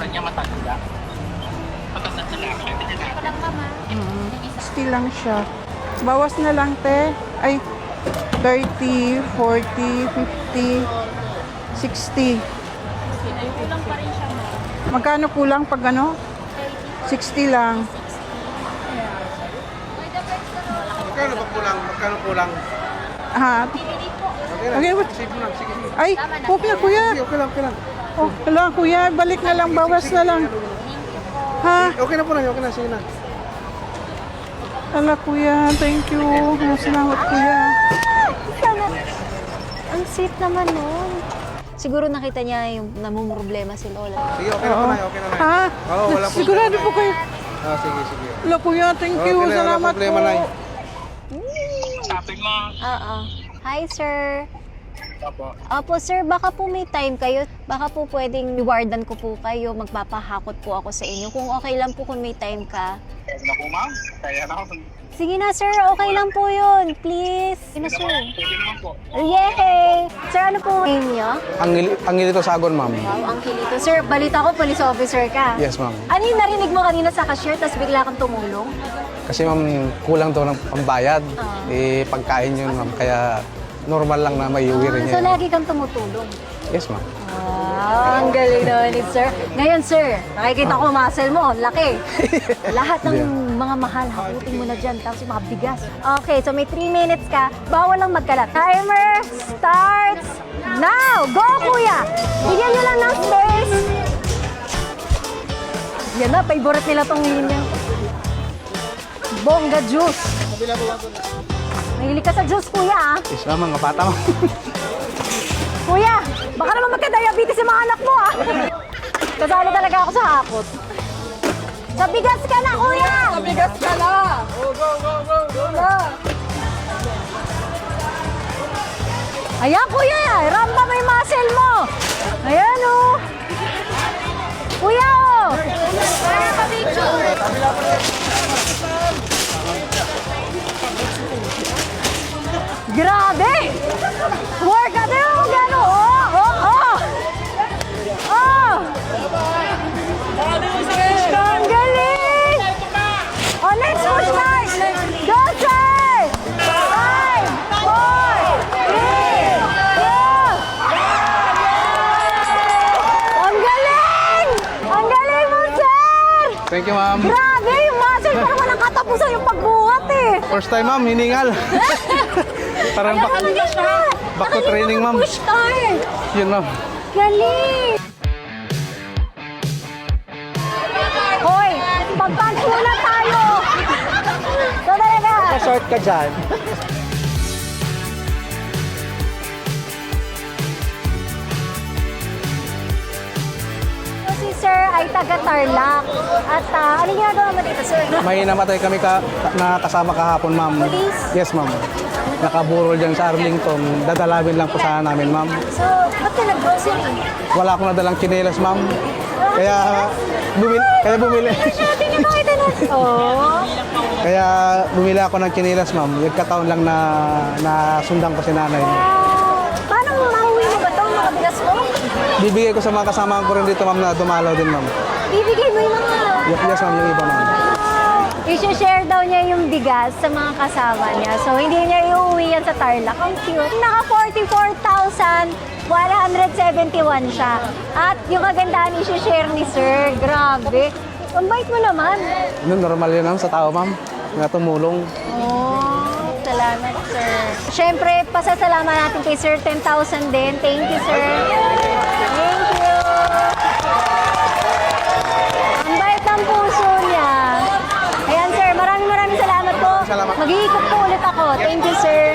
itsura niya matanda. Matanda na lang. Ito lang, mama. 60 lang siya. Bawas na lang, te. Ay, 30, 40, 50, 60. Ay, kulang pa rin siya, mama. Magkano kulang pag ano? 60 lang. Magkano ba kulang? Magkano kulang? Ha? Okay, what? Save mo lang, sige. Ay, okay, kuya. Okay lang, okay lang. Oh, wala, kuya. Balik na lang. Bawas na lang. Ha? Okay na po na, okay na, sige na. Wala, kuya. Thank you. Salamat, kuya. Sana. Ang sweet naman nun. Siguro nakita niya yung namumroblema si Lola. Sige, okay na po na, okay na na. Ha? Oo, wala po. Sigurado po kayo. Sige, sige. Wala, kuya. Thank you. Okay na, wala Salamat problema, po. Nay. Sabi mo. Oo. Hi, sir. Opo. Opo, sir. Baka po may time kayo. Baka po pwedeng rewardan ko po kayo. Magpapahakot po ako sa inyo. Kung okay lang po kung may time ka. Pwede na po, ma'am. Kaya na ako. Sige na, sir. Okay lang po yun. Please. Sige na, sir. Pwede naman po. Yay! Sir, ano po name niyo? Angilito Sagon, ma'am. Wow, ang kilito. Sir, balita ko, police officer ka. Yes, ma'am. Ano yung narinig mo kanina sa cashier, tapos bigla kang tumulong? Kasi ma'am, kulang to ng pambayad. Eh, pagkain yun, ma'am. Kaya normal lang na may uwi rin So, yan. lagi kang tumutulong. Yes, ma'am. Wow, ang galing naman ni sir. Ngayon, sir, nakikita ko muscle mo, laki. Lahat ng mga mahal, hakutin mo na dyan, tapos yung mga bigas. Okay, so may 3 minutes ka, bawal lang magkalat. Timer starts now! Go, kuya! Bigyan nyo lang ng space. Yan na, favorite nila tong linya. Bongga juice. Mahilig ka sa juice, kuya, ah. Yes, ma'am. Mga bata, ma'am. Kuya, baka naman magka-diabetes yung mga anak mo, ah. Kasalo talaga ako sa hakot. Sa bigas ka na, kuya! Sa bigas ka na! Go, go, go, go, go na! Ayan, kuya! Ramba may muscle mo! Ayan, oh! Kuya, oh! Para ka-picture! Grabe! Work ka din mo gano'n! Oh! Oh! Oh! Oh! Ang galing! Oh, next push guys! Go, sir! 5, 4, 3, 2! Ang galing! Ang galing mo, sir! Thank you, ma'am. Grabe! Yung muscle parang walang katapusan yung pagbuhat eh! First time, ma'am. Hiningal. Parang back to training, ma'am. Push card! Yun, ma'am. Galing! Hoy! Pag-punch muna tayo! So talaga! Short ka dyan. So, si Sir ay taga-Tarlac. At ano ginagawa mo dito, Sir? May namatay kami na kasama kahapon, ma'am. Police? Yes, ma'am. Nakaburol dyan sa Arlington. Dadalawin lang po sana namin, ma'am. So, ba't ka nag-grocery? Wala akong nadalang tsinelas, ma'am. Kaya bumili. Tingnan mo kita na. Oh. Kaya bumili ako ng tsinelas, ma'am. Nagkataon lang na sundan ko si nanay. Paano mauwi mo ba ito? Mga bigas mo? Bibigay ko sa mga kasama ko rin dito, ma'am, na dumalaw din, ma'am. Bibigay mo yung mga... Yes, ma'am, yung iba, ma'am. I-share daw niya yung bigas sa mga kasama niya. So, hindi niya iuwi yan sa Tarlac. Ang cute. Naka 44,171 siya. At yung kagandahan i-share ni Sir. Grabe. Ang bait mo naman. Normal yun, ma'am, sa tao, ma'am. Na tumulong. Oh, salamat, Sir. Siyempre, pasasalamat natin kay Sir. 10,000 din. Thank you, Sir. Thank you. Ang bait ng puso niya. Ayan, Sir. Maraming salamat po. Salamat. Mag-iikot po ulit ako. Thank you, Sir.